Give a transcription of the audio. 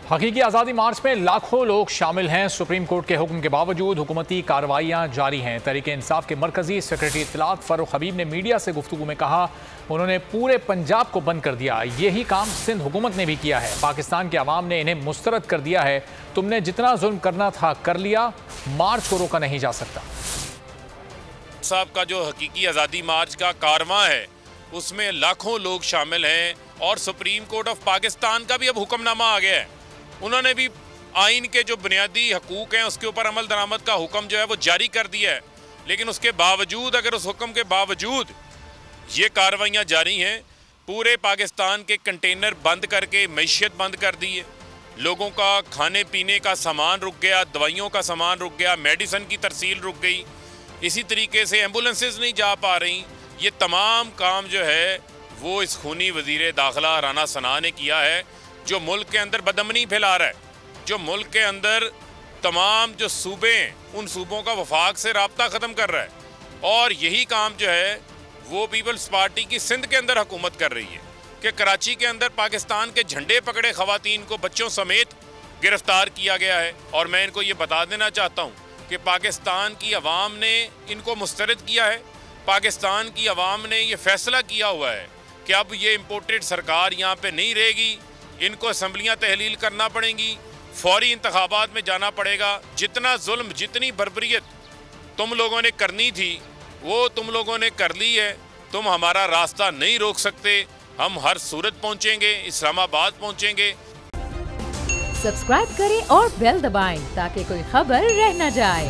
हकीकी आज़ादी मार्च में लाखों लोग शामिल हैं। सुप्रीम कोर्ट के हुक्म के बावजूद हुकूमती कार्रवाइयाँ जारी हैं। तहरीक इंसाफ के मरकजी सेक्रेटरी इत्तलात फारूक हबीब ने मीडिया से गुफ्तगू में कहा, उन्होंने पूरे पंजाब को बंद कर दिया। यही काम सिंध हुकूमत ने भी किया है। पाकिस्तान के अवाम ने इन्हें मुस्तरद कर दिया है। तुमने जितना जुल्म करना था कर लिया, मार्च को रोका नहीं जा सकता। साहब का जो हकीकी आज़ादी मार्च का कारवां है उसमें लाखों लोग शामिल हैं और सुप्रीम कोर्ट ऑफ पाकिस्तान का भी अब हुक्मनामा आ गया है। उन्होंने भी आइन के जो बुनियादी हकूक़ हैं उसके ऊपर अमल दरामद का हुक्म जो है वो जारी कर दिया है। लेकिन उसके बावजूद, अगर उस हुक्म के बावजूद ये कार्रवाइयाँ जारी हैं, पूरे पाकिस्तान के कंटेनर बंद करके मईशत बंद कर दी है। लोगों का खाने पीने का सामान रुक गया, दवाइयों का सामान रुक गया, मेडिसन की तरसील रुक गई। इसी तरीके से एम्बुलेंसेस नहीं जा पा रही। ये तमाम काम जो है वो इस खूनी वज़ीर दाखिला राना सना ने किया है, जो मुल्क के अंदर बदअमनी फैला रहा है, जो मुल्क के अंदर तमाम जो सूबे हैं उन सूबों का वफाक से राब्ता ख़त्म कर रहा है। और यही काम जो है वो पीपल्स पार्टी की सिंध के अंदर हुकूमत कर रही है कि कराची के अंदर पाकिस्तान के झंडे पकड़े ख़वातीन को बच्चों समेत गिरफ्तार किया गया है। और मैं इनको ये बता देना चाहता हूँ कि पाकिस्तान की अवाम ने इनको मुस्तरद किया है। पाकिस्तान की अवाम ने ये फैसला किया हुआ है कि अब ये इम्पोर्टेड सरकार यहाँ पे नहीं रहेगी, इनको असम्बलियाँ तहलील करना पड़ेंगी, फौरी इंतखाबात में जाना पड़ेगा। जितना जुल्म, जितनी बर्बरियत तुम लोगों ने करनी थी वो तुम लोगों ने कर ली है। तुम हमारा रास्ता नहीं रोक सकते। हम हर सूरत पहुँचेंगे, इस्लामाबाद पहुँचेंगे। सब्सक्राइब करें और बेल दबाएं ताकि कोई खबर रह न जाए।